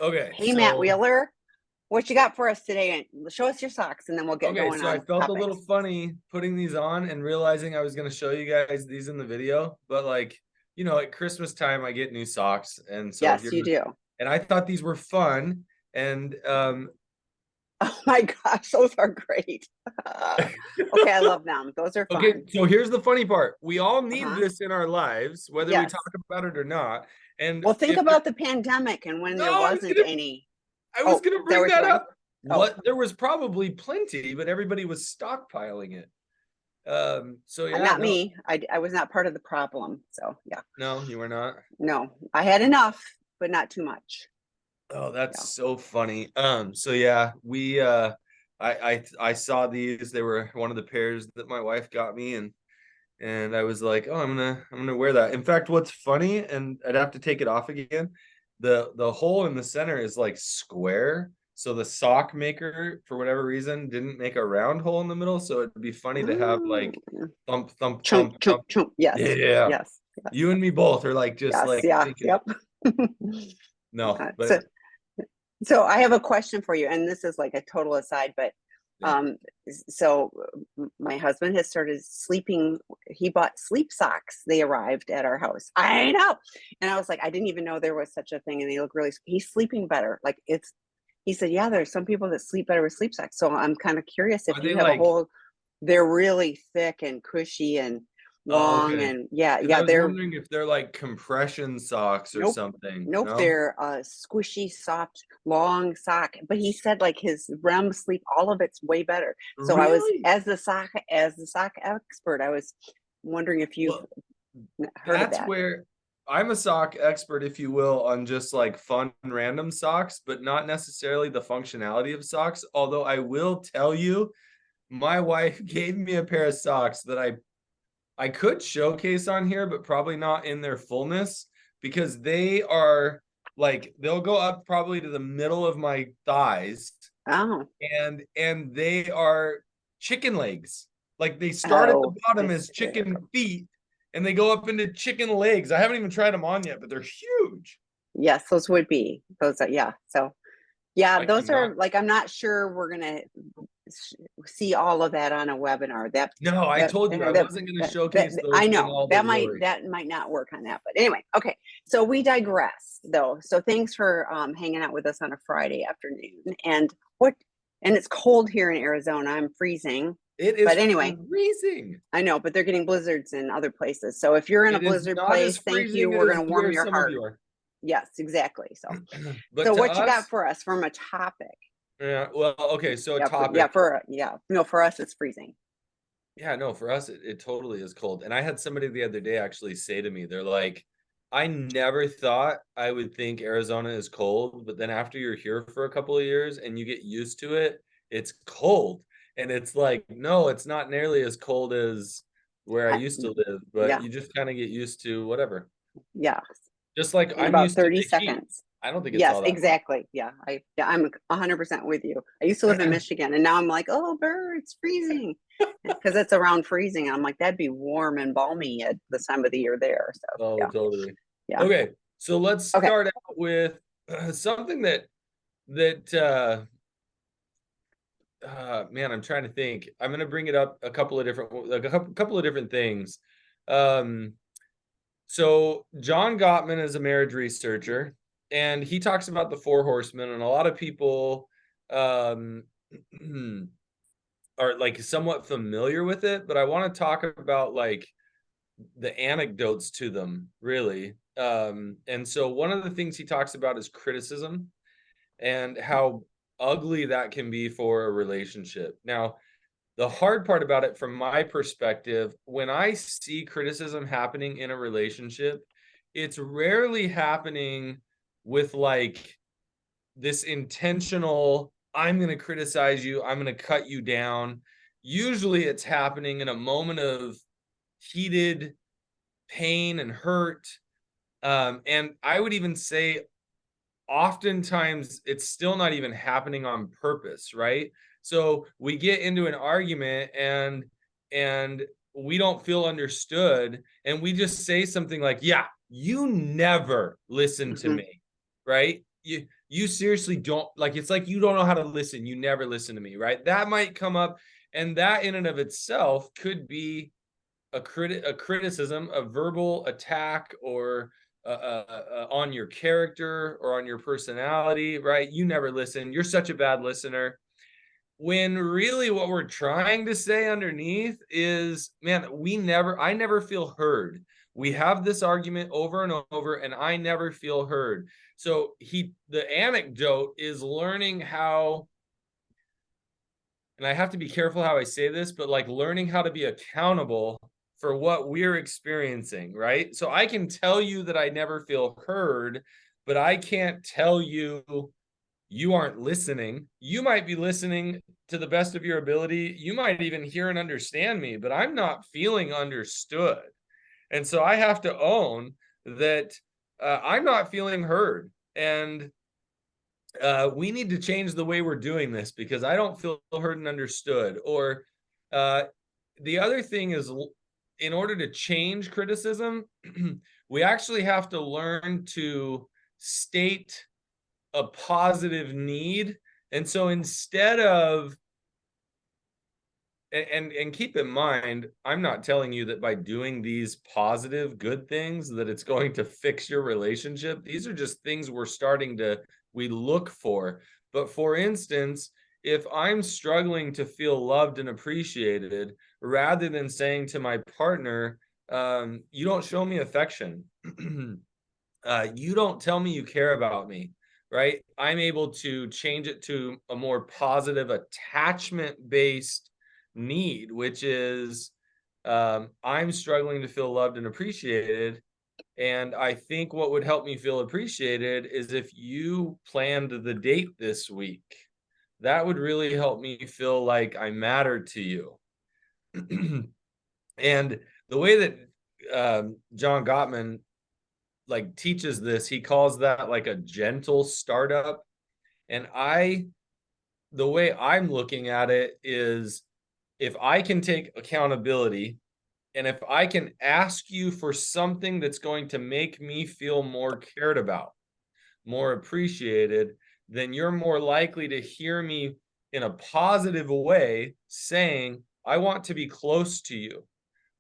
Okay, Hey, Matt so Wheeler, what you got for us today? Show us your socks and then we'll get okay, going so I on felt a little topics. funny putting these on and realizing I was going to show you guys these in the video, but like, at Christmas time I get new socks, and so Yes, here, you do. and I thought these were fun, and Oh my gosh, those are great. Okay, I love them. Those are okay, fun. so here's the funny part. We all need Uh-huh. this in our lives, whether we talk Yes. about it or not. And Well, think if there, about the pandemic and when no, there wasn't any. I was Oh, gonna is that bring what you're that going? up. Oh, What, there was probably plenty, but everybody was stockpiling it. So yeah, not no, me. I was not part of the problem. So yeah, no, you were not. no, I had enough, but not too much. Oh, that's Yeah. so funny. So yeah, we I saw these. They were one of the pairs that my wife got me, and I was like, oh, I'm gonna wear that. In fact, what's funny, and I'd have to take it off again, the hole in the center is like square. So the sock maker, for whatever reason, didn't make a round hole in the middle. So it'd be funny to have Mm. like thump, thump, Chunk, thump, chunk, thump. chunk. Yes, Yeah. yes, yes, You and me both are like just yes, like yeah, thinking, yep. no, So but So I have a question for you, and this is like a total aside, but yeah. um, so my husband has started sleeping. He bought sleep socks. They arrived at our house. I know, and I was like, I didn't even know there was such a thing, and they look really. He's sleeping better. Like it's. He said, yeah, there's some people that sleep better with sleep socks. So I'm kind of curious if Are you they have a like, whole. They're really thick and cushy and oh, long, okay. and yeah, Because I yeah, was they're wondering if they're like compression socks or Nope. something. Nope. No? They're squishy, soft, long sock. But he said like his REM sleep, all of it's way better. So I was, Really? as the sock expert, I was wondering if you've Well, heard of that's that. where I'm a sock expert, if you will, on just like fun random socks, but not necessarily the functionality of socks. Although I will tell you, my wife gave me a pair of socks that I could showcase on here, but probably not in their fullness, because they are like, they'll go up probably to the middle of my thighs, Oh, and they are chicken legs. Like they start at the oh, bottom as chicken hysterical. feet and they go up into chicken legs. I haven't even tried them on yet, but they're huge. Yes, those would be those. Are, yeah. So yeah, I those cannot. are like I'm not sure we're gonna see all of that on a webinar. That No, I that told you I that wasn't going to that, that, showcase I those in know all their that might glory. that might not work on that. But anyway, okay. So we digress though. So thanks for hanging out with us on a Friday afternoon. And it's cold here in Arizona. I'm freezing. It But is anyway, freezing. I know, but they're getting blizzards in other places. So if you're in a It is blizzard not as place, thank you. freezing We're as gonna warm where your some of heart. you are. Yes, exactly. So But so to what you got us, for us from a topic? yeah, well, okay, so a Yeah, topic. no, for us it's freezing. Yeah, no, for us, it totally is cold. And I had somebody the other day actually say to me, they're like, I never thought I would think Arizona is cold, but then after you're here for a couple of years and you get used to it, it's cold. And it's like, no, it's not nearly as cold as where I I, used to live, but yeah, you just kind of get used to whatever. yeah. Just like In I'm about used to 30 the heat. seconds. I don't think it's Yes, all that hot. exactly. I'm 100% with you. I used to live in Michigan and now I'm like, oh, it's freezing because it's around freezing. And I'm like, that'd be warm and balmy at this time of the year there. So, Oh, yeah, totally. yeah. Okay, so let's Okay. start out with something that man, I'm trying to think. I'm gonna bring it up a couple of different, like a couple of different things. Um, so John Gottman is a marriage researcher, and he talks about the four horsemen, and a lot of people um are like somewhat familiar with it, but I want to talk about like the anecdotes to them, really. And so one of the things he talks about is criticism and how ugly that can be for a relationship. Now, the hard part about it, from my perspective, when I see criticism happening in a relationship, it's rarely happening with like this intentional, I'm going to criticize you, I'm going to cut you down. Usually it's happening in a moment of heated pain and hurt. And I would even say oftentimes it's still not even happening on purpose, right? So we get into an argument and we don't feel understood, and we just say something like, yeah, you never listen to Hmm. me, right? you seriously don't, like, it's like you don't know how to listen. You never listen to me, right? That might come up, and that in and of itself could be a criticism, a verbal attack, or on your character or on your personality, right? You never listen. You're such a bad listener. When really what we're trying to say underneath is, man, I never feel heard. We have this argument over and over, and I never feel heard. So the anecdote is learning how, and I have to be careful how I say this, but like learning how to be accountable for what we're experiencing, right? So I can tell you that I never feel heard, but I can't tell you you aren't listening. You might be listening to the best of your ability. You might even hear and understand me, but I'm not feeling understood. And so I have to own that I'm not feeling heard. And we need to change the way we're doing this because I don't feel heard and understood. Or the other thing is, in order to change criticism, we actually have to learn to state a positive need. And so instead of, and keep in mind, I'm not telling you that by doing these positive good things that it's going to fix your relationship. These are just things we look for. But for instance, if I'm struggling to feel loved and appreciated, rather than saying to my partner, you don't show me affection, you don't tell me you care about me, right? I'm able to change it to a more positive attachment-based need, which is, I'm struggling to feel loved and appreciated. And I think what would help me feel appreciated is if you planned the date this week. That would really help me feel like I matter to you. And the way that John Gottman like teaches this, he calls that like a gentle startup. And the way I'm looking at it is, if I can take accountability and if I can ask you for something that's going to make me feel more cared about, more appreciated, then you're more likely to hear me in a positive way saying, I want to be close to you.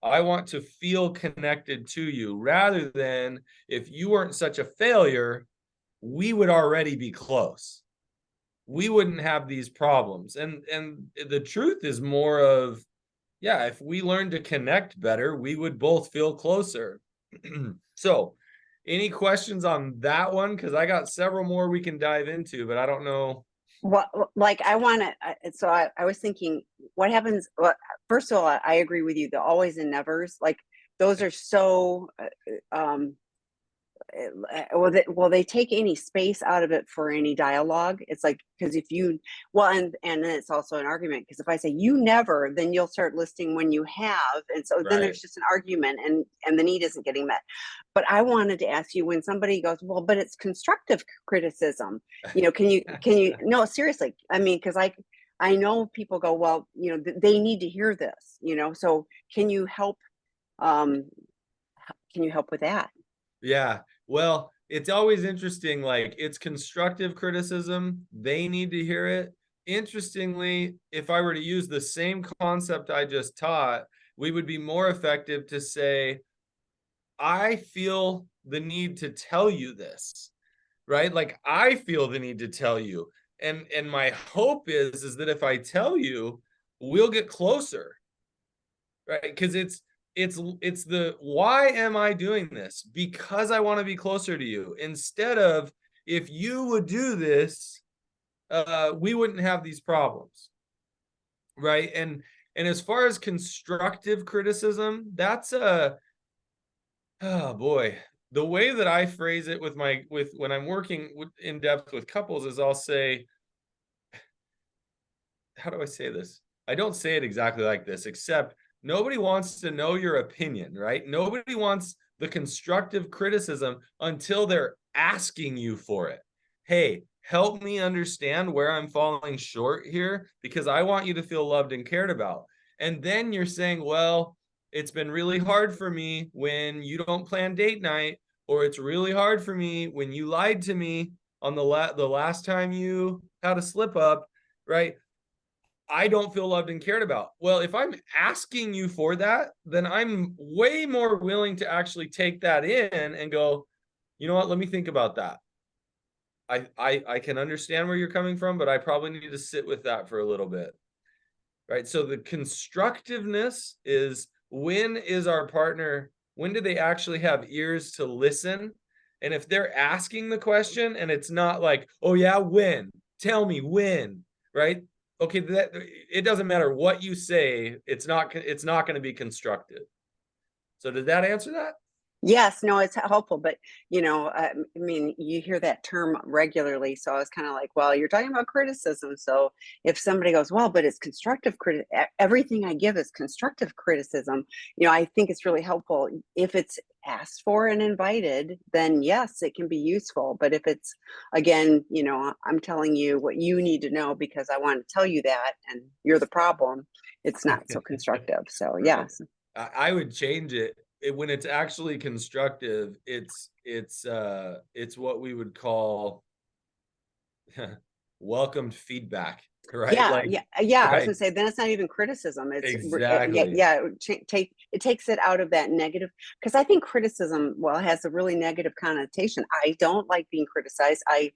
I want to feel connected to you, rather than, if you weren't such a failure, we would already be close. We wouldn't have these problems. And the truth is more of, yeah, if we learn to connect better, we would both feel closer. So, any questions on that one? Because I got several more we can dive into, but I don't know. What, like, I want to, so I was thinking, what happens? Well, first of all, I agree with you. The always and nevers, like, those are so, they take any space out of it for any dialogue. It's like, because if you, well, and then it's also an argument, because if I say you never, then you'll start listing when you have, and so then there's just an argument, and the need isn't getting met. But I wanted to ask you, when somebody goes, well, but it's constructive criticism, can you no, seriously, I mean, because I know people go, well, they need to hear this, so can you help with that? Yeah. Well, it's always interesting. Like, it's constructive criticism. They need to hear it. Interestingly, if I were to use the same concept I just taught, we would be more effective to say, I feel the need to tell you this, right? Like, I feel the need to tell you. And my hope is that if I tell you, we'll get closer, right? Because it's the, why am I doing this? Because I want to be closer to you. Instead of, if you would do this, we wouldn't have these problems, right? And as far as constructive criticism, that's oh boy, the way that I phrase it with when I'm working in depth with couples is, I'll say, how do I say this? I don't say it exactly like this, except nobody wants to know your opinion, right? Nobody wants the constructive criticism until they're asking you for it. Hey, help me understand where I'm falling short here, because I want you to feel loved and cared about. And then you're saying, well, it's been really hard for me when you don't plan date night, or it's really hard for me when you lied to me. on the last time you had a slip up, right? I don't feel loved and cared about. Well, if I'm asking you for that, then I'm way more willing to actually take that in and go, you know what, let me think about that. I can understand where you're coming from, but I probably need to sit with that for a little bit. Right. So the constructiveness is, when is our partner, when do they actually have ears to listen? And if they're asking the question and it's not like, oh yeah, when? Tell me when, right? Okay, that it doesn't matter what you say, it's not going to be constructive. So did that answer that? Yes, no, it's helpful, but I mean, you hear that term regularly, so I was kind of like, well, you're talking about criticism. So if somebody goes, well, but it's constructive everything I give is constructive criticism, I think it's really helpful if it's asked for and invited, then yes, it can be useful. But if it's, again, I'm telling you what you need to know because I want to tell you that, and you're the problem, it's not so constructive. So Right. yes. I would change it. When it's actually constructive, it's what we would call welcomed feedback, right? Yeah, Like, yeah, yeah. I was right, gonna say then it's not even criticism. Yeah, exactly. yeah. It takes it out of that negative, because I think criticism, well, has a really negative connotation. I don't like being criticized. I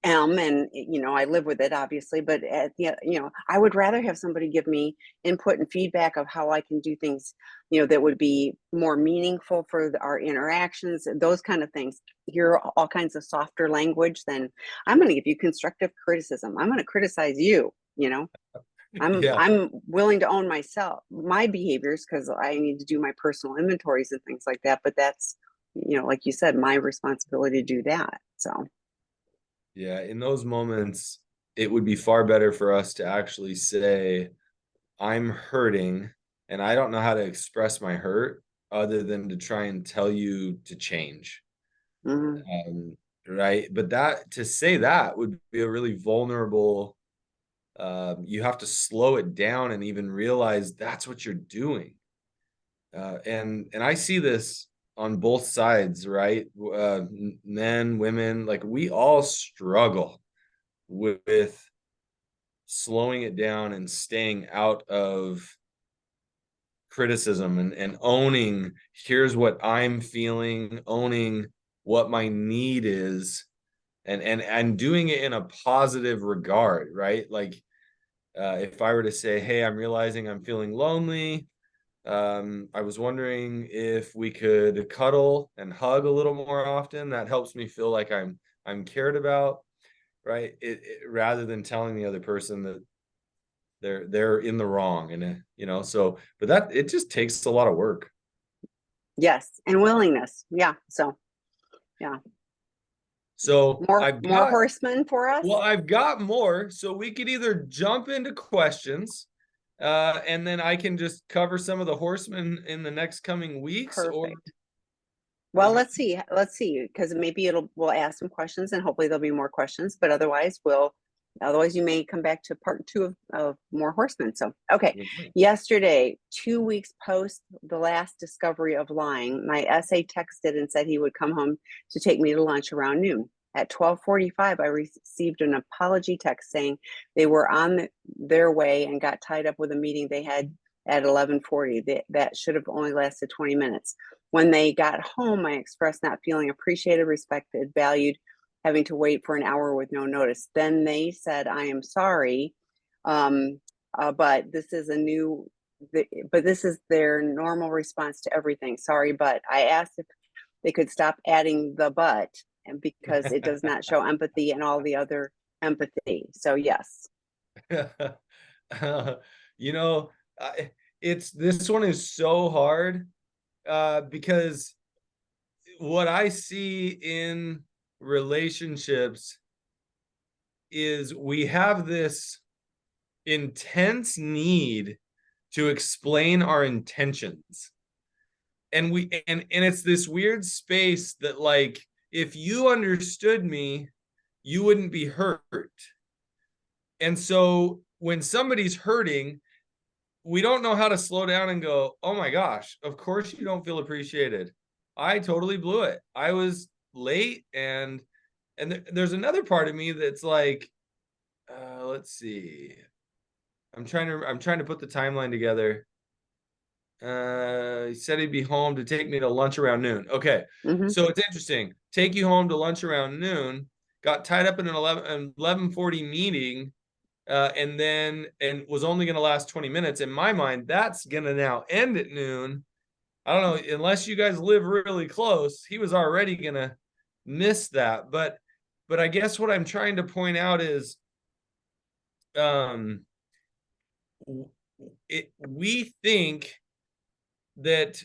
am, and I live with it, obviously, but I would rather have somebody give me input and feedback of how I can do things, that would be more meaningful for our interactions, those kind of things. Hear all kinds of softer language, then I'm going to give you constructive criticism. I'm going to criticize you. Yeah. I'm willing to own my behaviors, because I need to do my personal inventories and things like that, but that's, like you said, my responsibility to do that. So Yeah, in those moments, it would be far better for us to actually say, I'm hurting and I don't know how to express my hurt other than to try and tell you to change. mhm. Um, right. But that, to say that would be a really vulnerable, you have to slow it down and even realize that's what you're doing. And I see this on both sides, right? Men, women, like we all struggle with slowing it down and staying out of criticism, and owning, here's what I'm feeling, owning what my need is, and doing it in a positive regard, right? Like, if I were to say, hey, I'm realizing I'm feeling lonely, I was wondering if we could cuddle and hug a little more often. That helps me feel like I'm cared about, right? Rather than telling the other person that they're in the wrong, and so, but that, it just takes a lot of work. Yes, and willingness. Yeah. So yeah, So more horsemen for us. I've got more, so we could either jump into questions, and then I can just cover some of the horsemen in the next coming weeks, or Perfect. Well, let's see, because maybe we'll ask some questions, and hopefully there'll be more questions. But otherwise you may come back to part two of more horsemen. So okay, yesterday, 2 weeks post the last discovery of lying, my SA texted and said he would come home to take me to lunch around noon. At 12:45, I received an apology text saying they were on their way and got tied up with a meeting they had at 11:40. That should have only lasted 20 minutes. When they got home, I expressed not feeling appreciated, respected, valued, having to wait for an hour with no notice. Then they said, I am sorry, but this is but this is their normal response to everything. Sorry, but I asked if they could stop adding the but, and because it does not show empathy and all the other empathy. So yes. you know, it's, this one is so hard, because what I see in relationships is we have this intense need to explain our intentions. And it's this weird space that, like, if you understood me, you wouldn't be hurt. And so when somebody's hurting, we don't know how to slow down and go, oh my gosh, of course you don't feel appreciated. I totally blew it. I was late, And there's another part of me that's like, let's see. I'm trying to put the timeline together. He said he'd be home to take me to lunch around noon. Okay. Mm-hmm. So it's interesting. Take you home to lunch around noon, got tied up in an 11:40 meeting, and was only going to last 20 minutes. In my mind, that's going to now end at noon. I don't know, unless you guys live really close, he was already going to miss that. But I guess what I'm trying to point out is, we think that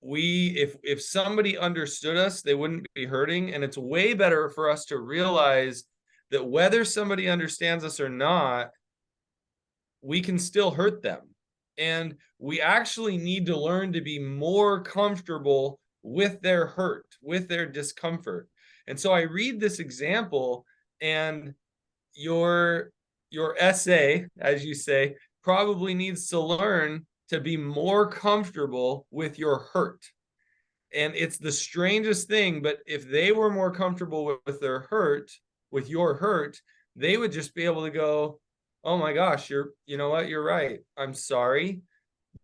if somebody understood us, they wouldn't be hurting. And it's way better for us to realize that whether somebody understands us or not, we can still hurt them. And we actually need to learn to be more comfortable with their hurt, with their discomfort. And so I read this example, and your essay, as you say, probably needs to learn to be more comfortable with your hurt. And it's the strangest thing, but if they were more comfortable with their hurt, with your hurt, they would just be able to go, oh my gosh, you know what, you're right, I'm sorry.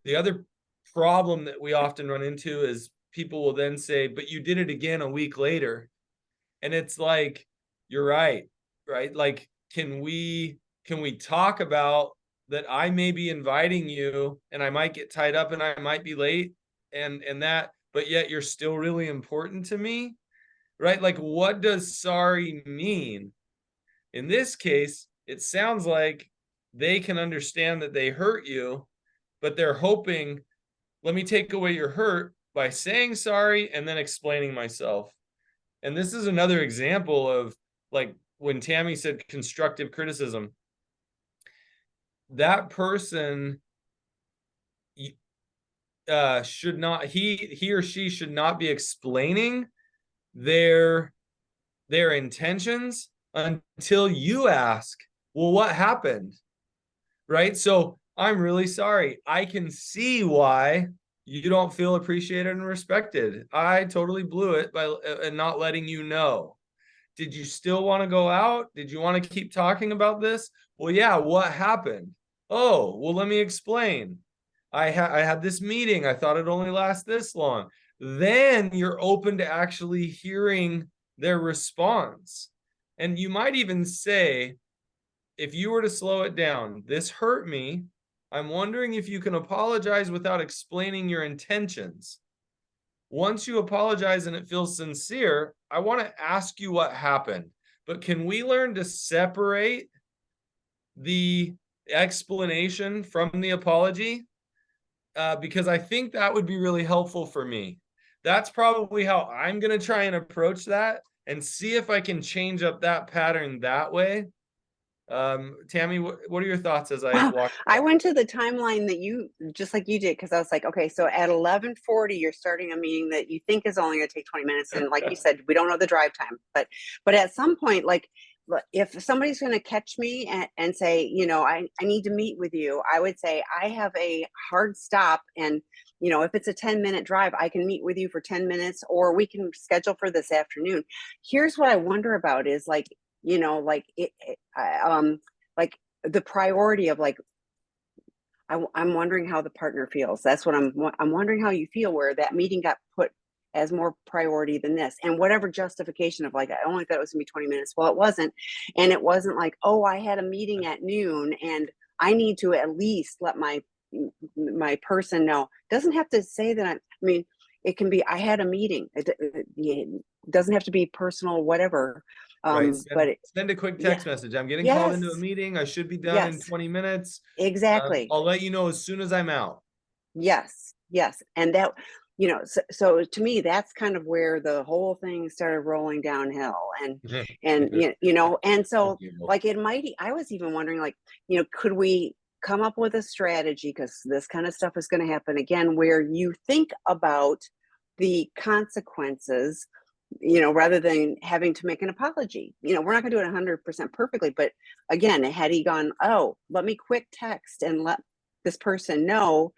The other problem that we often run into is people will then say, but you did it again a week later. And it's like, you're right? Like, can we talk about that? I may be inviting you and I might get tied up and I might be late, and that, but yet you're still really important to me, right? Like, what does sorry mean? In this case, it sounds like they can understand that they hurt you, but they're hoping, let me take away your hurt by saying sorry and then explaining myself. And this is another example of, like, when Tammy said constructive criticism, that person should not, he or she should not be explaining their intentions until you ask, well, what happened? Right? So I'm really sorry. I can see why you don't feel appreciated and respected. I totally blew it by not letting you know. Did you still want to go out? Did you want to keep talking about this? Well, yeah, what happened? Oh, well, let me explain. I had this meeting. I thought it'd only last this long. Then you're open to actually hearing their response. And you might even say, if you were to slow it down, this hurt me. I'm wondering if you can apologize without explaining your intentions. Once you apologize and it feels sincere, I want to ask you what happened. But can we learn to separate the explanation from the apology? Because I think that would be really helpful for me. That's probably how I'm going to try and approach that, and see if I can change up that pattern that way. Tammy, what are your thoughts as I walk? I went to the timeline that you, just like you did, because I was like, okay, so at 11:40, you're starting a meeting that you think is only going to take 20 minutes. And like you said, we don't know the drive time, but at some point, like, if somebody's going to catch me and say, I need to meet with you, I would say, I have a hard stop. And, if it's a 10-minute drive, I can meet with you for 10 minutes, or we can schedule for this afternoon. Here's what I wonder about is, like, like like the priority of, like, I'm wondering how the partner feels. That's what I'm wondering how you feel, where that meeting got put as more priority than this, and whatever justification of, like, I only thought it was gonna be 20 minutes. Well, it wasn't. And it wasn't like, oh, I had a meeting at noon and I need to at least let my person know. Doesn't have to say that. I mean, it can be, I had a meeting. It doesn't have to be personal, whatever. Right. But Send a quick text message. I'm getting called into a yes, meeting. I should be done in yes, 20 minutes. exactly. I'll let you know as soon as I'm out. Yes, yes. And that, so to me, that's kind of where the whole thing started rolling downhill. And and so, like, I was even wondering, like, could we come up with a strategy, because this kind of stuff is going to happen again, where you think about the consequences, rather than having to make an apology. We're not going to do it 100% perfectly, but again, had he gone, oh, let me quick text and let this person know,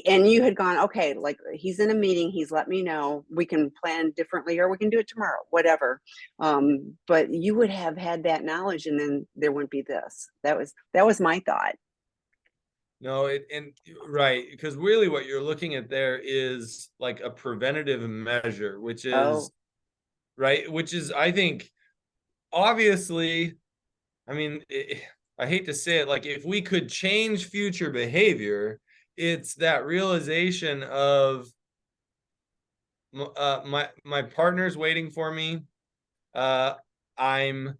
and you had gone, okay, like he's in a meeting, he's let me know, we can plan differently, or we can do it tomorrow, whatever. But you would have had that knowledge, and then there wouldn't be this. That was my thought. No, and right, because really what you're looking at there is like a preventative measure, which is Oh. right, which is, I think, obviously, I mean, I hate to say it, like if we could change future behavior, it's that realization of my partner's waiting for me. I'm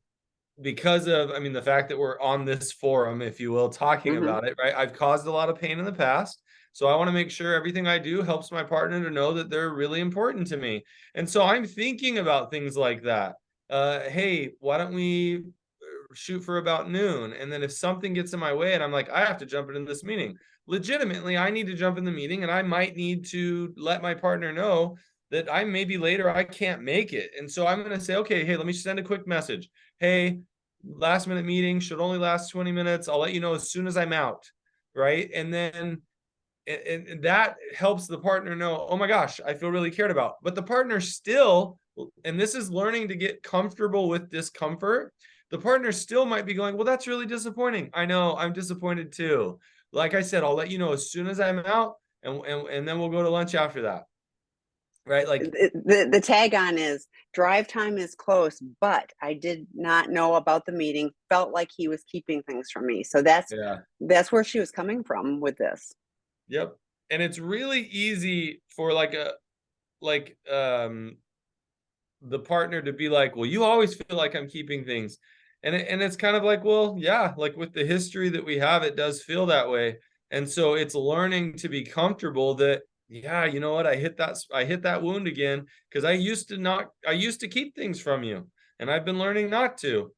because of, I mean, the fact that we're on this forum, if you will, talking Mm-hmm. about it, right? I've caused a lot of pain in the past. So I want to make sure everything I do helps my partner to know that they're really important to me. And so I'm thinking about things like that. Hey, why don't we shoot for about noon? And then if something gets in my way and I'm like, I have to jump into this meeting, legitimately, I need to jump in the meeting and I might need to let my partner know that I maybe later I can't make it. And so I'm going to say, okay, hey, let me send a quick message. Hey, last minute meeting should only last 20 minutes. I'll let you know as soon as I'm out. Right. And then and that helps the partner know, oh my gosh, I feel really cared about. But the partner still, and this is learning to get comfortable with discomfort, the partner still might be going, well, that's really disappointing. I know, I'm disappointed too. Like I said, I'll let you know as soon as I'm out, and then we'll go to lunch after that. Right. Like, The tag on is drive time is close, but I did not know about the meeting. Felt like he was keeping things from me. So yeah. that's where she was coming from with this. Yep. And it's really easy for like the partner to be like, well, you always feel like I'm keeping things. And it's kind of like, well, yeah, like with the history that we have, it does feel that way. And so it's learning to be comfortable that, yeah, you know what, I hit that wound again, because I used to keep things from you, and I've been learning not to.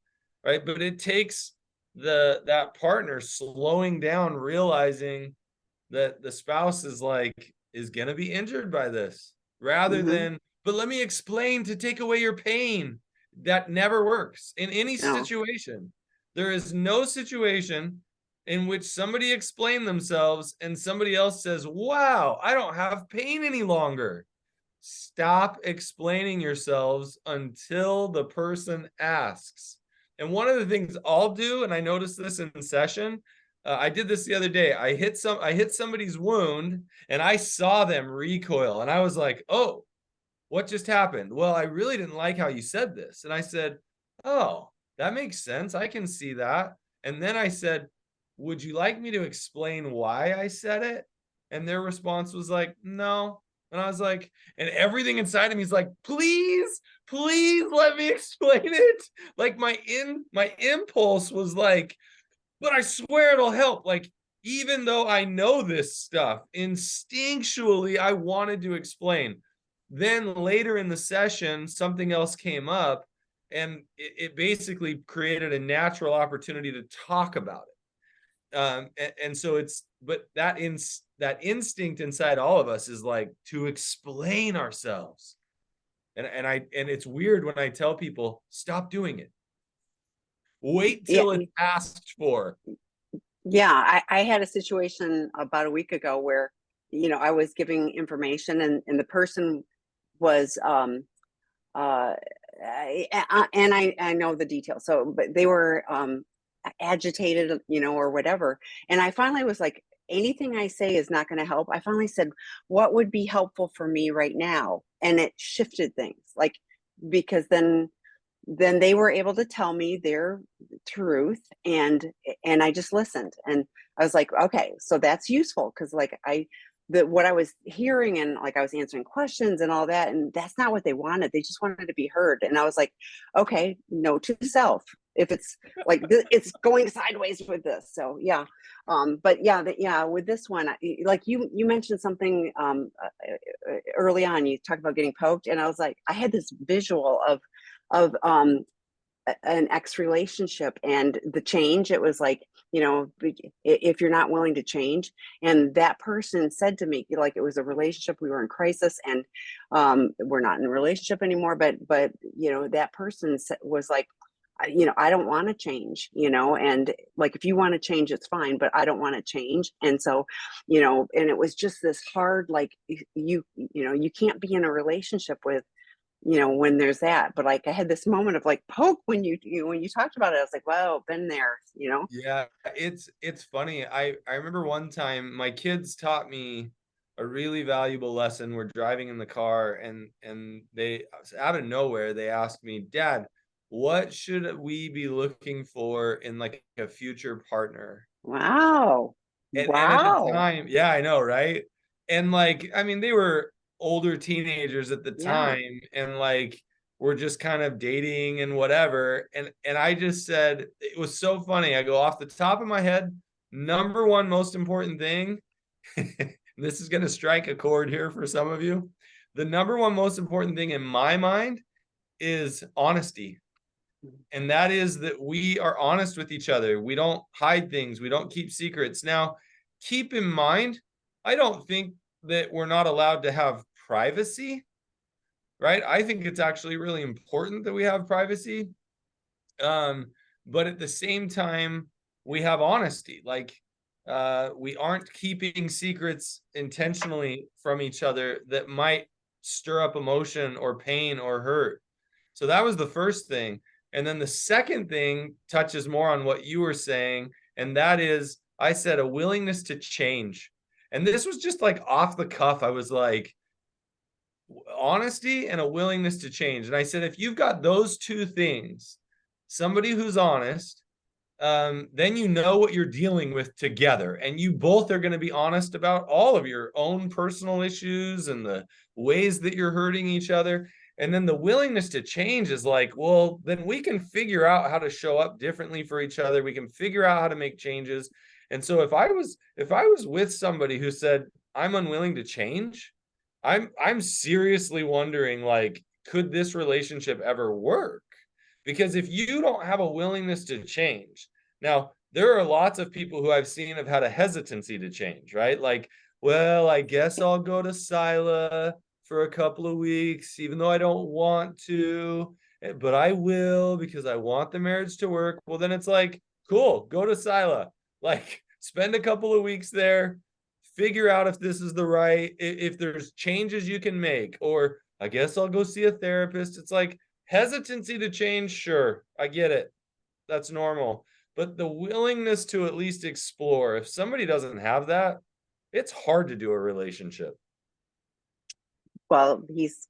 Right. But it takes that partner slowing down, realizing that the spouse is gonna be injured by this, rather Mm-hmm. than, but let me explain to take away your pain. That never works in any No. situation. There is no situation in which somebody explained themselves and somebody else says, wow, I don't have pain any longer. Stop explaining yourselves until the person asks. And one of the things I'll do, and I noticed this in session, I did this the other day. I hit somebody's wound, and I saw them recoil, and I was like, "Oh, what just happened?" Well, I really didn't like how you said this, and I said, "Oh, that makes sense. I can see that." And then I said, "Would you like me to explain why I said it?" And their response was like, "No." And I was like, and everything inside of me is like, please, please let me explain it. Like my impulse was like, but I swear it'll help. Like, even though I know this stuff, instinctually, I wanted to explain. Then later in the session, something else came up, and it basically created a natural opportunity to talk about it. And so but that instinct inside all of us is like to explain ourselves. And it's weird when I tell people, stop doing it. Wait Yeah. till it's asked for. Yeah. I had a situation about a week ago where, I was giving information, and the person was, and I know the details. So, but they were agitated, or whatever. And I finally was like, anything I say is not going to help. I finally said, what would be helpful for me right now? And it shifted things, like, because then they were able to tell me their truth, and I just listened, and I was like, okay, so that's useful, because like what I was hearing, and like I was answering questions and all that, and that's not what they wanted. They just wanted to be heard. And I was like, okay, note to self, if it's like it's going sideways with this. So yeah. But yeah, yeah, with this one, like you mentioned something early on. You talked about getting poked, and I was like, I had this visual of an ex relationship, and the change. It was like, if you're not willing to change. And that person said to me, like, it was a relationship, we were in crisis, and we're not in a relationship anymore, but that person was like, I don't want to change, and like, if you want to change, it's fine, but I don't want to change. And so, and it was just this hard, like, you can't be in a relationship with, when there's that. But like, I had this moment of like poke when when you talked about it. I was like, wow, been there. Yeah, it's funny. I remember one time my kids taught me a really valuable lesson. We're driving in the car, and they, out of nowhere, they asked me, "Dad, what should we be looking for in like a future partner?" Wow. And at the Wow. time, yeah, I know, right? And like, I mean, they were older teenagers at the Yeah. time, and like we're just kind of dating and whatever. And I just said, it was so funny. I go, off the top of my head, number one most important thing, this is gonna strike a chord here for some of you. The number one most important thing in my mind is honesty. And that is that we are honest with each other. We don't hide things. We don't keep secrets. Now, keep in mind, I don't think that we're not allowed to have privacy, right? I think it's actually really important that we have privacy. Um, but at the same time, we have honesty. Like, we aren't keeping secrets intentionally from each other that might stir up emotion or pain or hurt. So that was the first thing. And then the second thing touches more on what you were saying. And that is, I said, a willingness to change. And this was just like off the cuff. I was like, honesty and a willingness to change. And I said, if you've got those two things, somebody who's honest, then you know what you're dealing with together. And you both are going to be honest about all of your own personal issues and the ways that you're hurting each other. And then the willingness to change is like, well, then we can figure out how to show up differently for each other. We can figure out how to make changes. And so if I was with somebody who said, I'm unwilling to change, I'm seriously wondering, like, could this relationship ever work? Because if you don't have a willingness to change, now there are lots of people who I've seen have had a hesitancy to change, right? Like, well, I guess I'll go to Sila for a couple of weeks, even though I don't want to, but I will because I want the marriage to work. Well, then it's like, cool, go to Sila. Like, spend a couple of weeks there, figure out if this is the right, if there's changes you can make, or I guess I'll go see a therapist. It's like, hesitancy to change, sure, I get it. That's normal. But the willingness to at least explore, if somebody doesn't have that, it's hard to do a relationship. Well, he's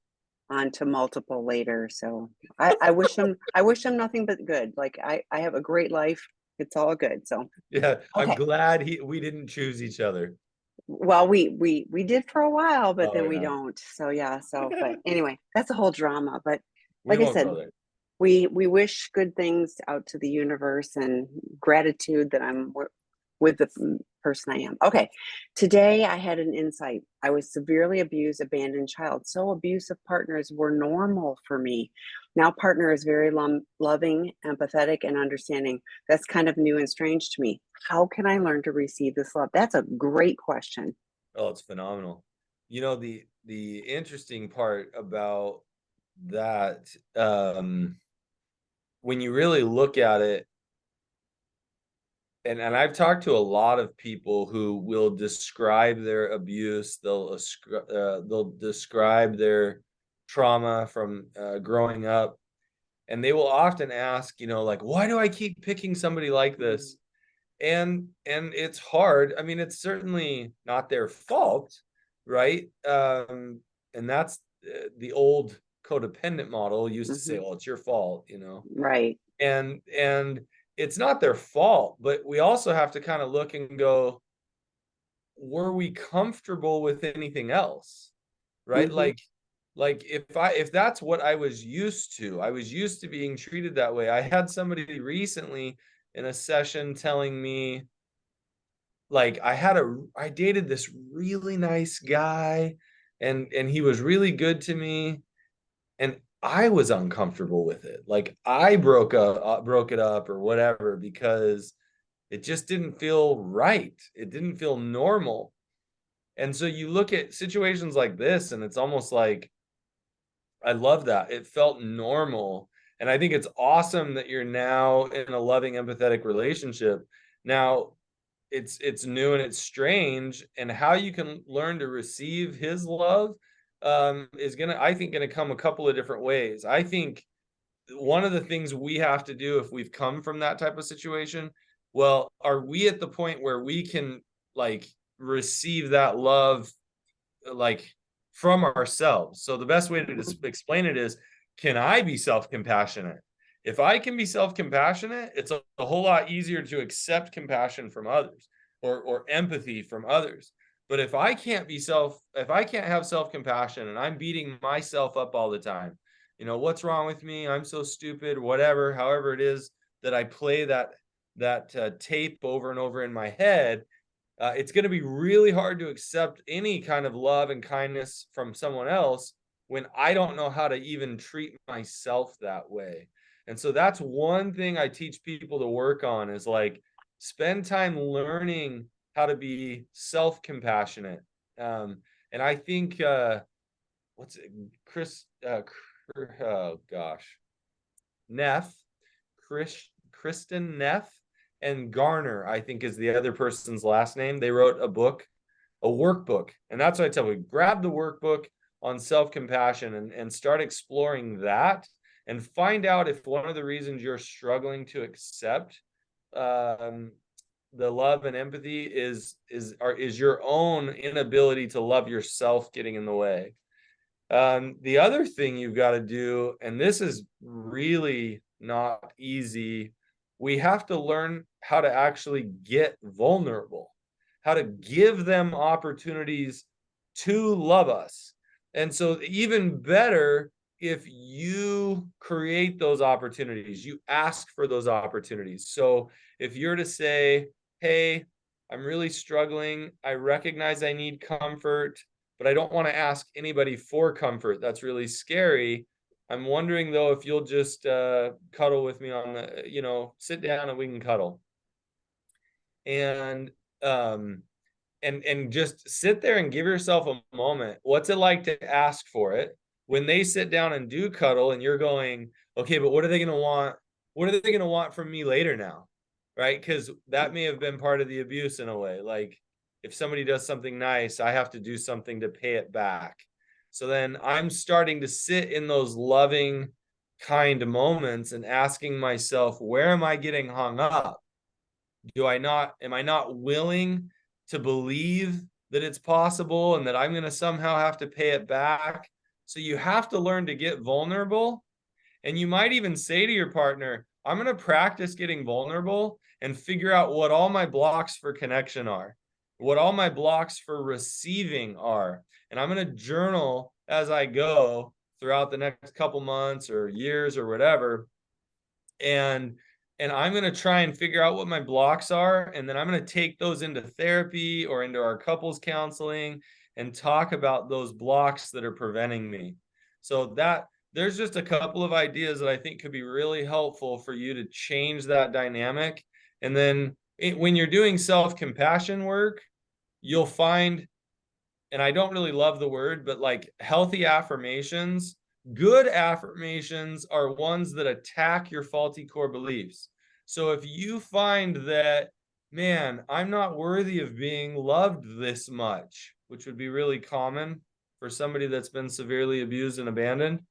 on to multiple later. So I wish him nothing but good. Like, I have a great life. It's all good. So Yeah, I'm okay. glad we didn't choose each other. Well, we did for a while, but Oh then we yeah. don't. So yeah. So, but anyway, that's a whole drama. But We like I won't go said, there. we wish good things out to the universe, and gratitude that I'm with the person I am. Okay. Today I had an insight. I was severely abused, abandoned child. So abusive partners were normal for me. Now partner is very loving, empathetic, and understanding. That's kind of new and strange to me. How can I learn to receive this love? That's a great question. Oh, it's phenomenal. You know, the interesting part about that, when you really look at it, and I've talked to a lot of people who will describe their abuse, they'll describe their trauma from growing up, and they will often ask, like, why do I keep picking somebody like this? And it's hard. I mean, it's certainly not their fault, right? And that's the old codependent model used to say, Hmm. well, it's your fault, Right. and it's not their fault, but we also have to kind of look and go, were we comfortable with anything else, right? Hmm. Like if that's what I was used to being treated that way. I had somebody recently in a session telling me, like, I dated this really nice guy, and he was really good to me, and I was uncomfortable with it. Like, I broke it up or whatever because it just didn't feel right. It didn't feel normal. And so you look at situations like this, and it's almost like, I love that. It felt normal. And I think it's awesome that you're now in a loving, empathetic relationship. Now, it's new and it's strange, and how you can learn to receive his love is gonna come a couple of different ways. I think one of the things we have to do if we've come from that type of situation, well, are we at the point where we can like receive that love like from ourselves? So the best way to explain it is, can I be self-compassionate? If I can be self-compassionate, it's a whole lot easier to accept compassion from others, or empathy from others. But if I can't have self-compassion and I'm beating myself up all the time, what's wrong with me? I'm so stupid, whatever, however it is that I play that tape over and over in my head, it's going to be really hard to accept any kind of love and kindness from someone else when I don't know how to even treat myself that way. And so that's one thing I teach people to work on, is like, spend time learning how to be self-compassionate. And I think, what's it, oh gosh, Neff, Kristen Neff, and Garner, I think is the other person's last name. They wrote a workbook. And that's what I tell you, grab the workbook on self-compassion and start exploring that, and find out if one of the reasons you're struggling to accept the love and empathy is your own inability to love yourself getting in the way. The other thing you've got to do, and this is really not easy, we have to learn how to actually get vulnerable, how to give them opportunities to love us. And so even better, if you create those opportunities, you ask for those opportunities. So if you're to say, hey, I'm really struggling, I recognize I need comfort, but I don't want to ask anybody for comfort. That's really scary. I'm wondering though, if you'll just cuddle with me on the, sit down and we can cuddle. And just sit there and give yourself a moment. What's it like to ask for it? When they sit down and do cuddle and you're going, okay, but what are they going to want? What are they going to want from me later now? Right? Because that may have been part of the abuse in a way. Like, if somebody does something nice, I have to do something to pay it back. So then I'm starting to sit in those loving, kind moments and asking myself, where am I getting hung up? Am I not willing to believe that it's possible and that I'm going to somehow have to pay it back? So you have to learn to get vulnerable. And you might even say to your partner, I'm going to practice getting vulnerable and figure out what all my blocks for connection are, what all my blocks for receiving are. And I'm going to journal as I go throughout the next couple months or years or whatever. And I'm going to try and figure out what my blocks are. And then I'm going to take those into therapy or into our couples counseling and talk about those blocks that are preventing me. So that there's just a couple of ideas that I think could be really helpful for you to change that dynamic. And then when you're doing self-compassion work, you'll find, and I don't really love the word, but like healthy affirmations, good affirmations are ones that attack your faulty core beliefs. So if you find that, man, I'm not worthy of being loved this much, which would be really common for somebody that's been severely abused and abandoned,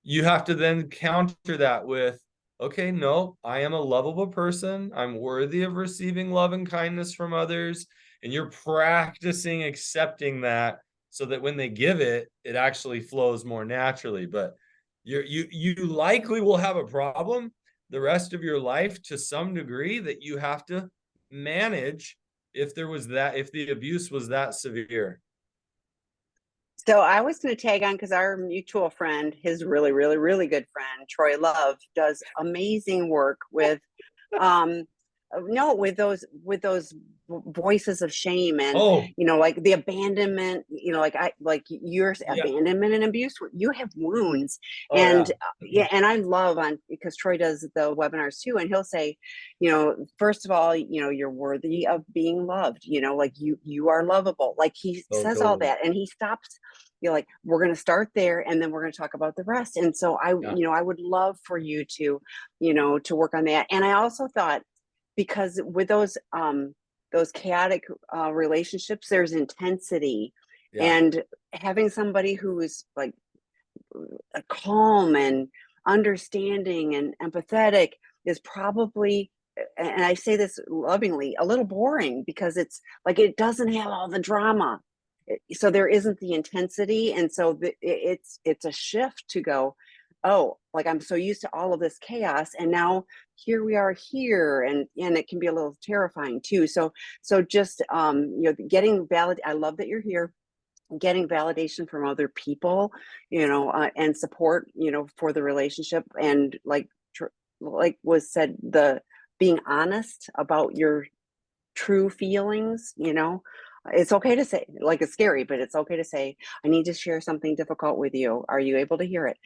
you have to then counter that with, okay, no, I am a lovable person. I'm worthy of receiving love and kindness from others. And you're practicing accepting that so that when they give it, it actually flows more naturally. But you likely will have a problem the rest of your life to some degree that you have to manage if the abuse was that severe. So I was going to tag on because our mutual friend, his really, really, really good friend, Troy Love, does amazing work with, with those voices of shame and, like the abandonment, like your abandonment and abuse, you have wounds. And I love because Troy does the webinars too. And he'll say, first of all, you're worthy of being loved, like you are lovable. Like he says all that, and he stops you're like, we're going to start there and then we're going to talk about the rest. And so Yeah. I would love for you to, to work on that. And I also thought, because with those chaotic relationships, there's intensity, Yeah. and having somebody who is like calm and understanding and empathetic is probably, and I say this lovingly, a little boring, because it's like it doesn't have all the drama. So there isn't the intensity, and so it's a shift to go, oh, like I'm so used to all of this chaos, and now here we are here, and it can be a little terrifying too. So just getting valid. I love that you're here, getting validation from other people, and support, for the relationship, and like was said, the being honest about your true feelings. It's okay to say, like, it's scary, but it's okay to say, I need to share something difficult with you. Are you able to hear it?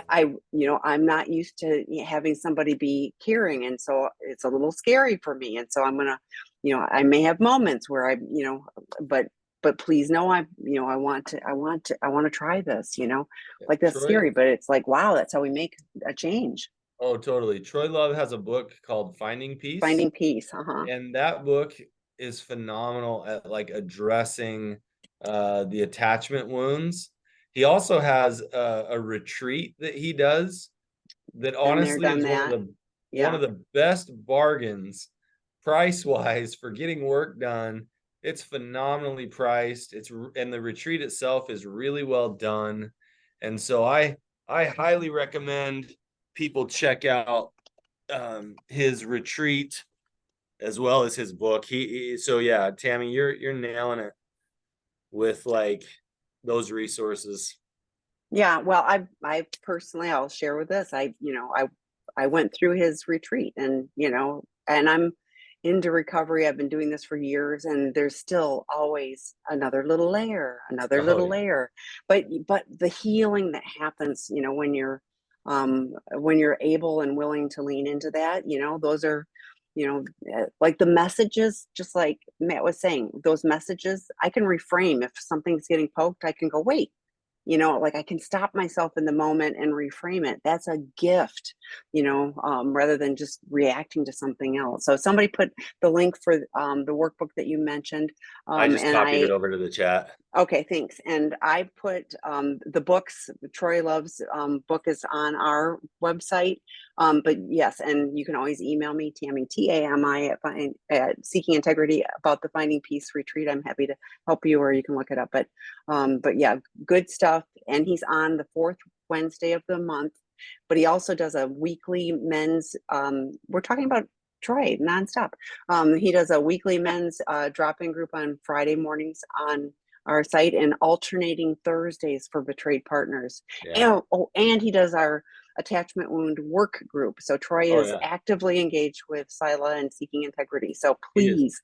I'm not used to having somebody be caring, and so it's a little scary for me. And so I'm gonna, I may have moments where but please know, I want to try this. Like, that's Troy. scary, but it's like, wow, that's how we make a change. Oh, totally. Troy Love has a book called Finding Peace, Finding peace. Uh-huh. and that book is phenomenal at like addressing the attachment wounds. He also has a retreat that he does that Been there, honestly done is that. one Yeah. of the best bargains price wise for getting work done. It's phenomenally priced. And the retreat itself is really well done. And so I highly recommend people check out his retreat as well as his book. So yeah, Tammy, you're nailing it with like those resources. Yeah, well, I personally, I'll share with this. I went through his retreat, and and I'm into recovery. I've been doing this for years, and there's still always another little layer, another Oh little yeah. layer. But the healing that happens, when you're able and willing to lean into that, those are, like the messages, just like Matt was saying, those messages I can reframe. If something's getting poked, I can go, wait, like I can stop myself in the moment and reframe it. That's a gift, rather than just reacting to something else. So somebody put the link for the workbook that you mentioned. I just And copied it over to the chat. Okay, thanks. And I put the books, Troy Love's book is on our website. But yes, and you can always email me, Tammy, TAMI, at Seeking Integrity, about the Finding Peace retreat. I'm happy to help you, or you can look it up. But yeah, good stuff. And he's on the fourth Wednesday of the month. But he also does a weekly men's, we're talking about Troy nonstop. He does a weekly men's drop-in group on Friday mornings on our site, and alternating Thursdays for betrayed partners. Yeah. And he does our attachment wound work group. So Troy Oh is yeah. actively engaged with Sila and Seeking Integrity. So He is. please,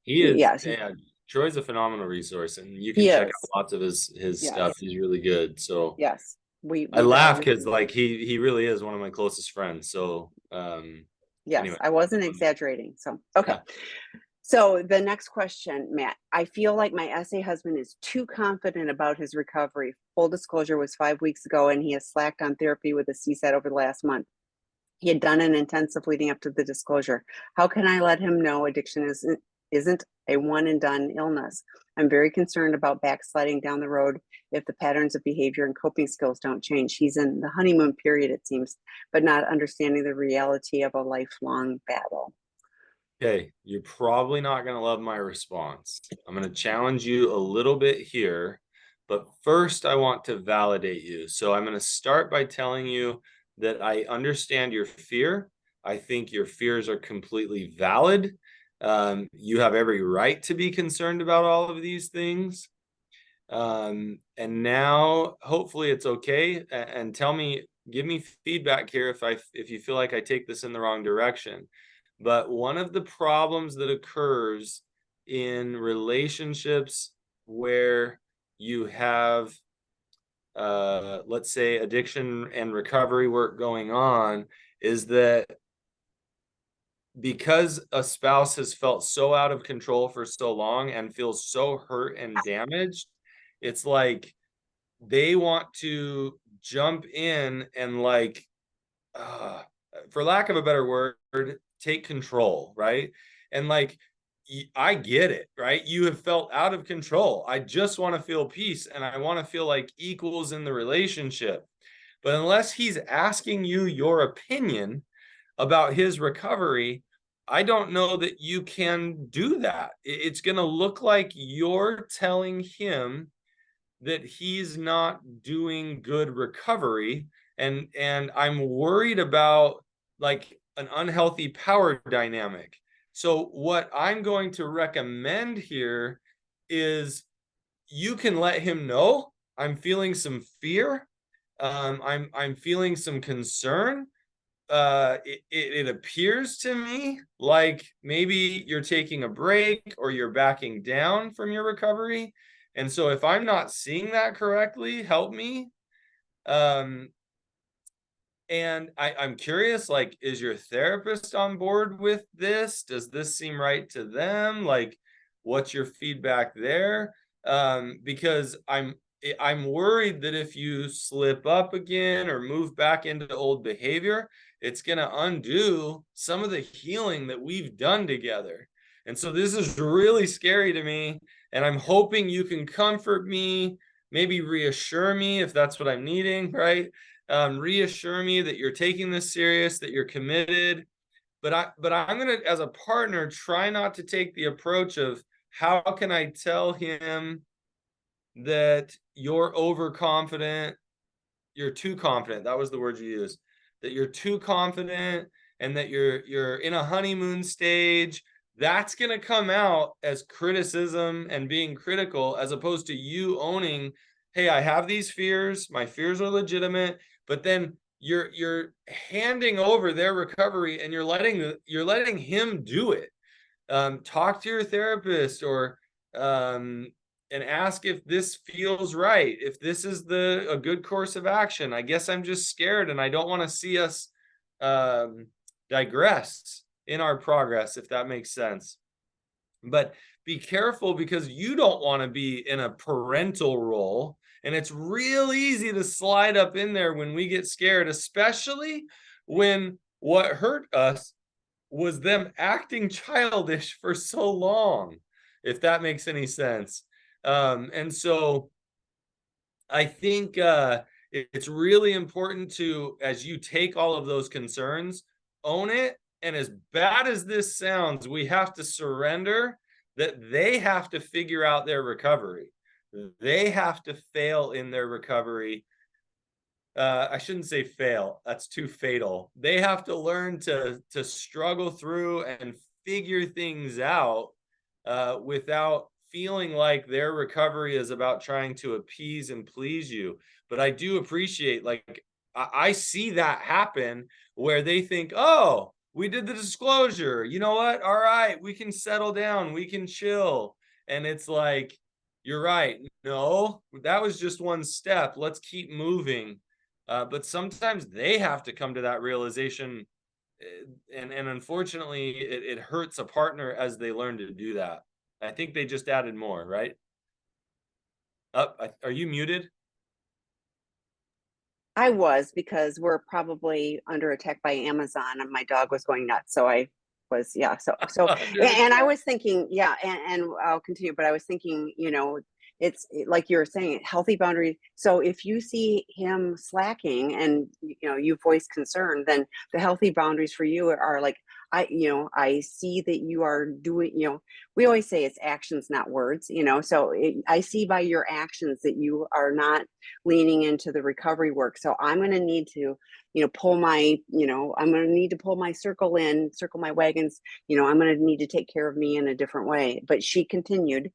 He is. yes, Yeah. Troy's a phenomenal resource, and you can he check is. out lots of his stuff. Yes, He's really good. So yes. We I we laugh value because him. like he really is one of my closest friends. So Yes, anyway. I wasn't exaggerating. So okay. Yeah. So the next question, Matt, I feel like my SA husband is too confident about his recovery. Full disclosure was 5 weeks ago, and he has slacked on therapy with a CSAT over the last month. He had done an intensive leading up to the disclosure. How can I let him know addiction isn't a one and done illness? I'm very concerned about backsliding down the road if the patterns of behavior and coping skills don't change. He's in the honeymoon period, it seems, but not understanding the reality of a lifelong battle. Okay, you're probably not going to love my response. I'm going to challenge you a little bit here, but first I want to validate you. So I'm going to start by telling you that I understand your fear. I think your fears are completely valid. You have every right to be concerned about all of these things. And now hopefully it's okay. And tell me, give me feedback here if you feel like I take this in the wrong direction. But one of the problems that occurs in relationships where you have, let's say, addiction and recovery work going on is that because a spouse has felt so out of control for so long and feels so hurt and damaged, it's like they want to jump in and like, for lack of a better word, take control, right? And like, I get it, right? You have felt out of control. I just want to feel peace and I want to feel like equals in the relationship. But unless he's asking you your opinion about his recovery, I don't know that you can do that. It's going to look like you're telling him that he's not doing good recovery, and I'm worried about like an unhealthy power dynamic. So what I'm going to recommend here is you can let him know I'm feeling some fear. I'm feeling some concern. It appears to me like maybe you're taking a break or you're backing down from your recovery. And so if I'm not seeing that correctly, help me. Um, and I'm curious, like, is your therapist on board with this? Does this seem right to them? Like, what's your feedback there? Because I'm worried that if you slip up again or move back into old behavior, it's going to undo some of the healing that we've done together. And so this is really scary to me. And I'm hoping you can comfort me, maybe reassure me if that's what I'm needing, right? Reassure me that you're taking this serious, that you're committed. But I'm gonna, as a partner, try not to take the approach of how can I tell him that you're overconfident, you're too confident. That was the word you used. That you're too confident and that you're in a honeymoon stage. That's going to come out as criticism and being critical, as opposed to you owning, hey, I have these fears. My fears are legitimate. But then you're handing over their recovery and you're letting him do it. Talk to your therapist, or um, and ask if this feels right, if this is a good course of action. I guess I'm just scared and I don't want to see us um, digress in our progress, if that makes sense. But be careful, because you don't want to be in a parental role. And it's real easy to slide up in there when we get scared, especially when what hurt us was them acting childish for so long, if that makes any sense. And so I think it's really important to, as you take all of those concerns, own it. And as bad as this sounds, we have to surrender that they have to figure out their recovery. They have to fail in their recovery. I shouldn't say fail. That's too fatal. They have to learn to struggle through and figure things out without feeling like their recovery is about trying to appease and please you. But I do appreciate, like, I see that happen where they think, oh, we did the disclosure. You know what? All right, we can settle down. We can chill. And it's like, you're right. No, that was just one step. Let's keep moving. But sometimes they have to come to that realization, and unfortunately, it hurts a partner as they learn to do that. I think they just added more, right? Are you muted? I was, because we're probably under attack by Amazon and my dog was going nuts. So I was, yeah. Under And I attack. was thinking, yeah, and I'll continue, but I was thinking, it's like you were saying, healthy boundaries. So if you see him slacking and, you voice concern, then the healthy boundaries for you are like, I see that you are doing, we always say it's actions, not words, so I see by your actions that you are not leaning into the recovery work. So I'm going to need to, I'm going to need to pull my circle my wagons, I'm going to need to take care of me in a different way. But she continued,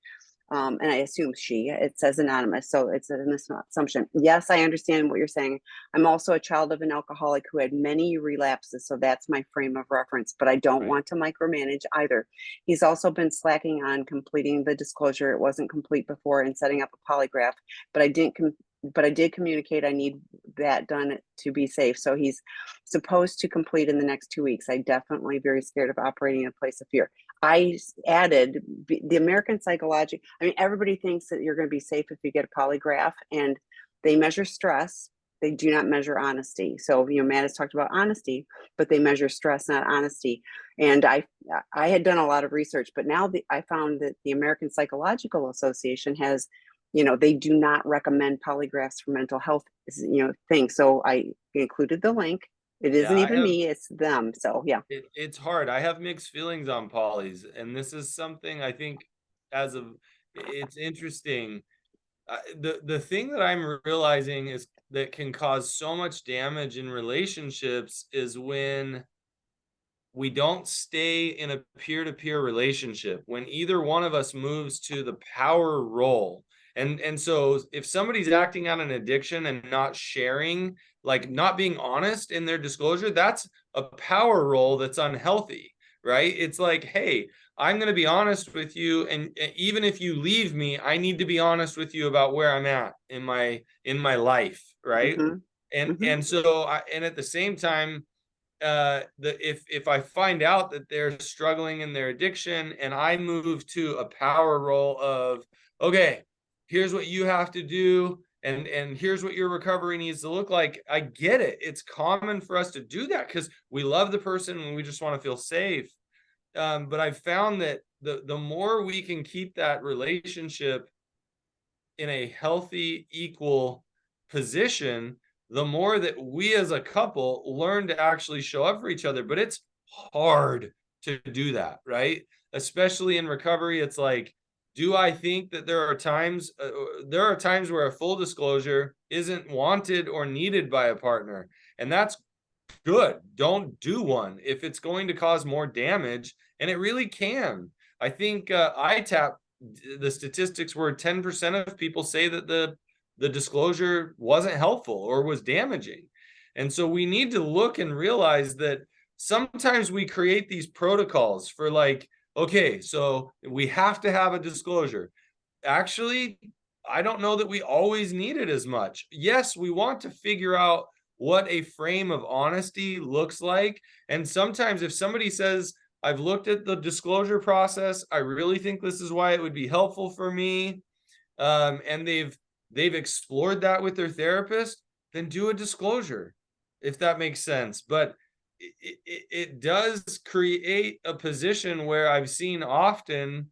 and I assume it says anonymous, so it's an assumption. Yes, I understand what you're saying. I'm also a child of an alcoholic who had many relapses, so that's my frame of reference, but I don't Right. want to micromanage either. He's also been slacking on completing the disclosure. It wasn't complete before, and setting up a polygraph, but I did communicate I need that done to be safe. So he's supposed to complete in the next 2 weeks. I definitely very scared of operating in a place of fear. I added the American psychology. I mean, everybody thinks that you're going to be safe if you get a polygraph, and they measure stress. They do not measure honesty. So, Matt has talked about honesty, but they measure stress, not honesty. And I had done a lot of research, but now I found that the American Psychological Association has, they do not recommend polygraphs for mental health, things. So I included the link. It Yeah, isn't even me, it's them. So yeah. It's hard. I have mixed feelings on polys, and this is something I think it's interesting. The thing that I'm realizing is that can cause so much damage in relationships is when we don't stay in a peer-to-peer relationship, when either one of us moves to the power role. And so if somebody's acting out an addiction and not sharing, like not being honest in their disclosure, that's a power role that's unhealthy, right? It's like, hey, I'm going to be honest with you, and even if you leave me, I need to be honest with you about where I'm at in my life, right? Mm-hmm. And Mm-hmm. and so and at the same time, if I find out that they're struggling in their addiction and I move to a power role of, okay, here's what you have to do, and here's what your recovery needs to look like. I get it. It's common for us to do that because we love the person and we just want to feel safe. But I've found that the more we can keep that relationship in a healthy, equal position, the more that we as a couple learn to actually show up for each other. But it's hard to do that, right? Especially in recovery. It's like, do I think that there are times where a full disclosure isn't wanted or needed by a partner, and that's good. Don't do one if it's going to cause more damage, and it really can. I think ITAP, the statistics were 10% of people say that the disclosure wasn't helpful or was damaging. And so we need to look and realize that sometimes we create these protocols for like, okay, so we have to have a disclosure. Actually, I don't know that we always need it as much. Yes, we want to figure out what a frame of honesty looks like. And sometimes if somebody says, I've looked at the disclosure process, I really think this is why it would be helpful for me, and they've explored that with their therapist, then do a disclosure, if that makes sense. But it does create a position where I've seen often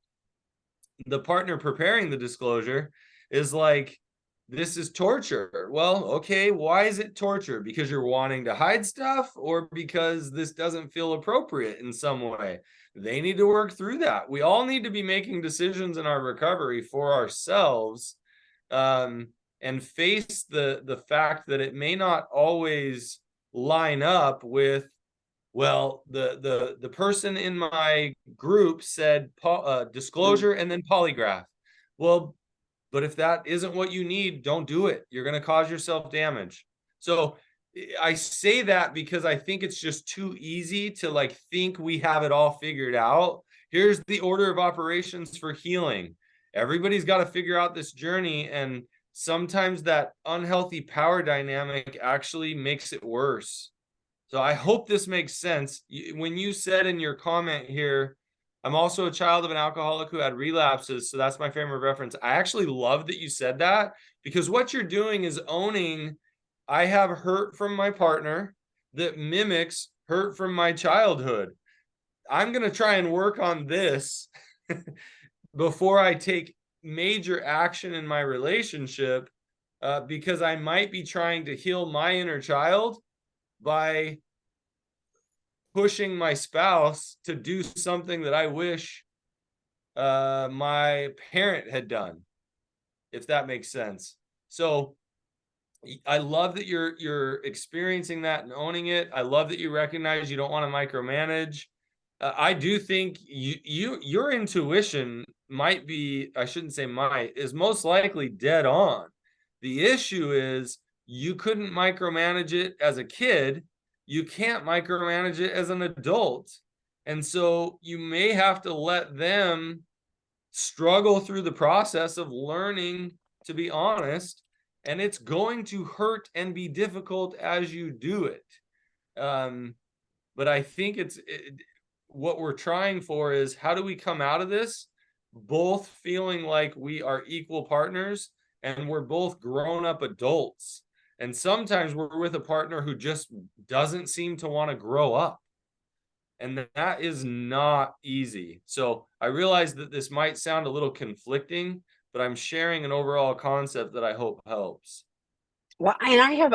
the partner preparing the disclosure is like, this is torture. Well, okay, why is it torture? Because you're wanting to hide stuff, or because this doesn't feel appropriate in some way? They need to work through that. We all need to be making decisions in our recovery for ourselves, and face the fact that it may not always line up with, well, the person in my group said disclosure and then polygraph. Well, but if that isn't what you need, don't do it. You're going to cause yourself damage. So I say that because I think it's just too easy to like think we have it all figured out. Here's the order of operations for healing. Everybody's got to figure out this journey, and sometimes that unhealthy power dynamic actually makes it worse. So I hope this makes sense. When you said in your comment here, I'm also a child of an alcoholic who had relapses, so that's my frame of reference. I actually love that you said that, because what you're doing is owning, I have hurt from my partner that mimics hurt from my childhood. I'm going to try and work on this before I take major action in my relationship, because I might be trying to heal my inner child by pushing my spouse to do something that I wish my parent had done, if that makes sense. So I love that you're experiencing that and owning it. I love that you recognize you don't want to micromanage. I do think your intuition might be, I shouldn't say might, is most likely dead on. The issue is you couldn't micromanage it as a kid. You can't micromanage it as an adult. And so you may have to let them struggle through the process of learning to be honest. And it's going to hurt and be difficult as you do it. But I think what we're trying for is, how do we come out of this both feeling like we are equal partners and we're both grown up adults. And sometimes we're with a partner who just doesn't seem to want to grow up. And that is not easy. So I realize that this might sound a little conflicting, but I'm sharing an overall concept that I hope helps. Well, and I have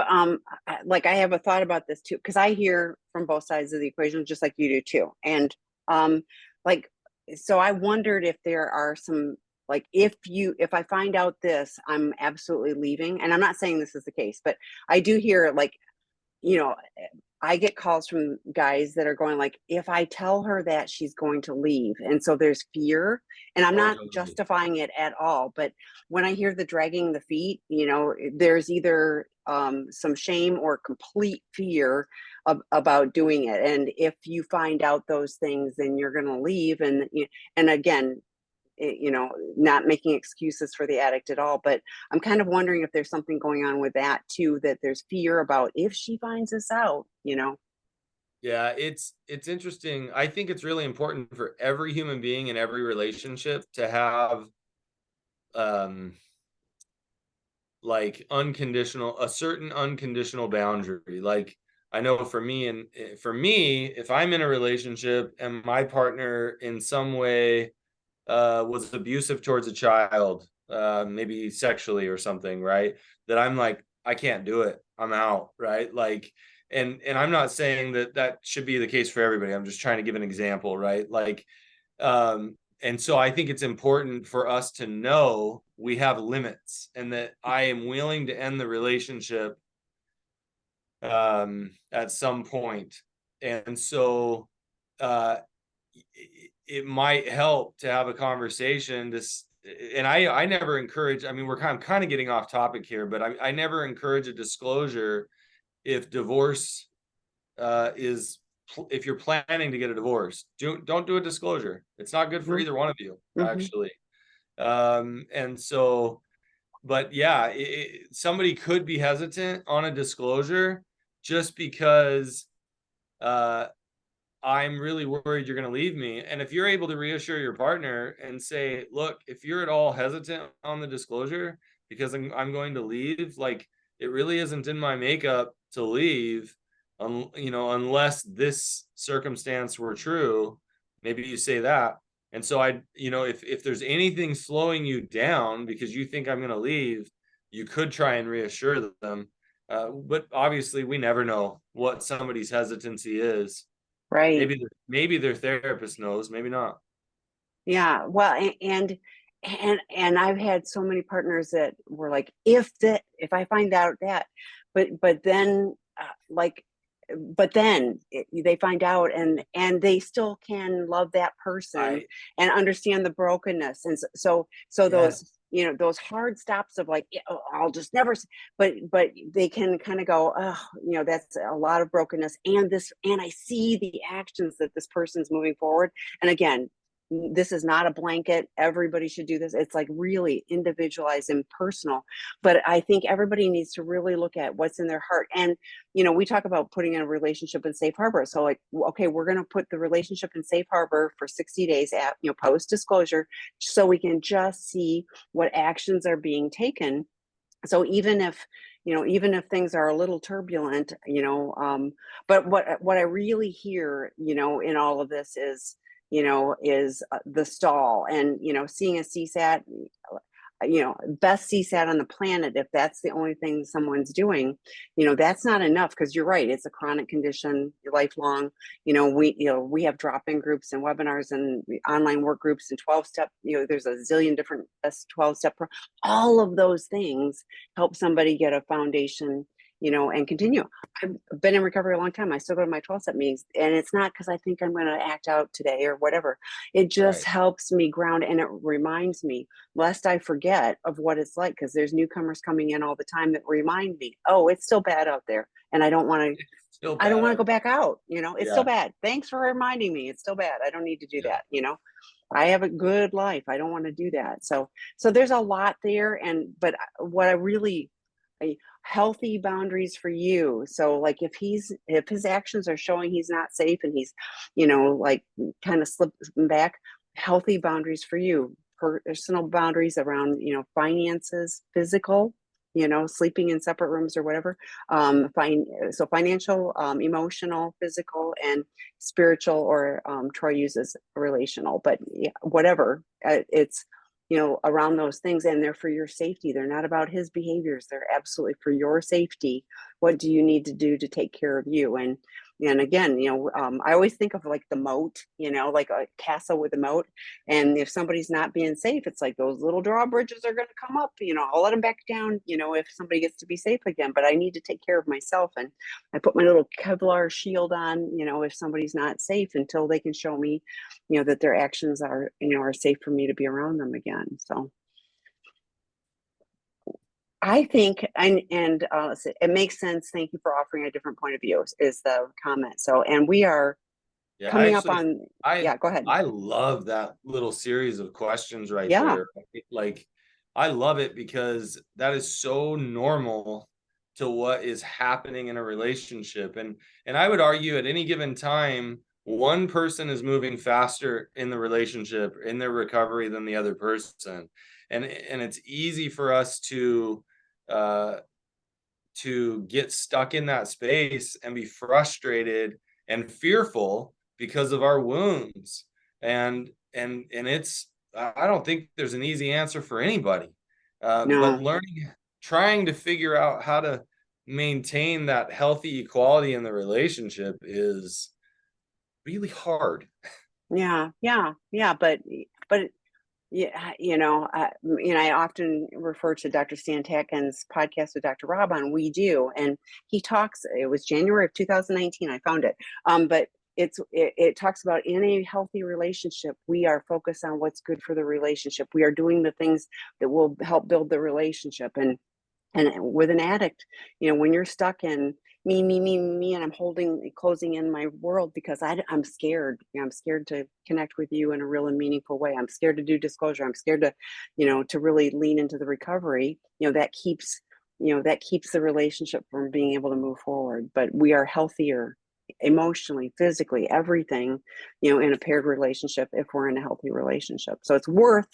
like I have a thought about this too, because I hear from both sides of the equation, just like you do too. And um, like, so I wondered if there are some, like, if I find out this, I'm absolutely leaving. And I'm not saying this is the case, but I do hear, like, you know, I get calls from guys that are going like, if I tell her that, she's going to leave. And so there's fear, and I'm not Totally. justifying it at all. But when I hear the dragging the feet, there's either some shame or complete fear about doing it. And if you find out those things, then you're going to leave. And again, not making excuses for the addict at all, but I'm kind of wondering if there's something going on with that too, that there's fear about if she finds this out. Yeah, it's interesting. I think it's really important for every human being in every relationship to have um like a certain unconditional boundary. Like I know for me, and for me, if I'm in a relationship and my partner in some way was abusive towards a child, maybe sexually or something, right? That I'm like, I can't do it. I'm out, right? Like, and I'm not saying that that should be the case for everybody. I'm just trying to give an example, right? Like, and so I think it's important for us to know we have limits and that I am willing to end the relationship at some point. And so uh, it might help to have a conversation and I never encourage, I mean, we're kind of getting off topic here, but I never encourage a disclosure if divorce is if you're planning to get a divorce. Don't do a disclosure. It's not good for Hmm. either one of you, Hmm. actually. And so, but yeah, somebody could be hesitant on a disclosure just because uh I'm really worried you're going to leave me. And if you're able to reassure your partner and say, look, if you're at all hesitant on the disclosure because I'm going to leave, like it really isn't in my makeup to leave, unless this circumstance were true, maybe you say that. And so if there's anything slowing you down because you think I'm going to leave, you could try and reassure them. But obviously, we never know what somebody's hesitancy is. Right. Maybe their therapist knows, maybe not. Yeah. Well, and I've had so many partners that were like, if I find out that, but then like, but then they find out, and they still can love that person I and understand the brokenness. And so Yes, those hard stops of like, "Yeah, oh, I'll just never but they can kind of go, oh, that's a lot of brokenness, and I see the actions that this person's moving forward. And again, this is not a blanket, everybody should do this. It's like really individualized and personal. But I think everybody needs to really look at what's in their heart. And we talk about putting in a relationship in safe harbor. So like, okay, we're going to put the relationship in safe harbor for 60 days at post disclosure, so we can just see what actions are being taken. So even if things are a little turbulent, but what I really hear, in all of this is the stall. And seeing a CSAT, best CSAT on the planet, if that's the only thing someone's doing, that's not enough, because you're right, it's a chronic condition, lifelong. We have drop-in groups and webinars and online work groups and 12-step, there's a zillion different 12-step, all of those things help somebody get a foundation, and continue. I've been in recovery a long time. I still go to my 12-step meetings, and it's not because I think I'm going to act out today or whatever. It just right. helps me ground, and it reminds me, lest I forget, of what it's like, because there's newcomers coming in all the time that remind me, oh, it's still bad out there, and I don't want to. Still I don't bad want to out. go back out. It's still Yeah, bad. Thanks for reminding me. It's still bad. I don't need to do yeah. that. I have a good life. I don't want to do that. So there's a lot there, but what I really healthy boundaries for you. So like, if his actions are showing he's not safe, and he's like kind of slipping back, healthy boundaries for you. personal boundaries around, finances, physical, sleeping in separate rooms or whatever. So financial, emotional, physical, and spiritual, or Troy uses relational, but yeah, whatever. It's, around those things, and they're for your safety. They're not about his behaviors. They're absolutely for your safety. What do you need to do to take care of you? And again, I always think of like the moat, like a castle with a moat. And if somebody's not being safe, it's like those little drawbridges are going to come up. I'll let them back down, if somebody gets to be safe again. But I need to take care of myself, and I put my little Kevlar shield on, if somebody's not safe, until they can show me, that their actions are, are safe for me to be around them again. So I think, and it makes sense. Thank you for offering a different point of view, is the comment. So, and we are coming up on, yeah, go ahead. I love that little series of questions right Yeah. there. Like, I love it because that is so normal to what is happening in a relationship. And I would argue at any given time, one person is moving faster in the relationship, in their recovery, than the other person. And it's easy for us to get stuck in that space and be frustrated and fearful because of our wounds. And it's, I don't think there's an easy answer for anybody. No. But trying to figure out how to maintain that healthy equality in the relationship is really hard. Yeah. But yeah, I often refer to Dr. Stan Tatkin's podcast with Dr. Rob on We Do, and he talks. It was January of 2019. I found it, but it talks about, in a healthy relationship, we are focused on what's good for the relationship. We are doing the things that will help build the relationship. And with an addict, when you're stuck in me, and I'm closing in my world because I'm scared. I'm scared to connect with you in a real and meaningful way. I'm scared to do disclosure. I'm scared to, to really lean into the recovery. That keeps the relationship from being able to move forward. But we are healthier emotionally, physically, everything, in a paired relationship, if we're in a healthy relationship. So it's worth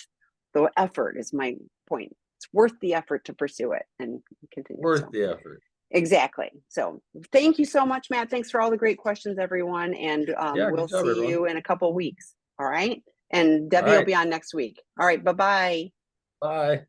the effort, is my point. It's worth the effort to pursue it and continue. Worth the effort. Exactly. So thank you so much, Matt. Thanks for all the great questions, everyone. And we'll see you in a couple of weeks. All right. And Debbie will be on next week. All right. Bye-bye. Bye.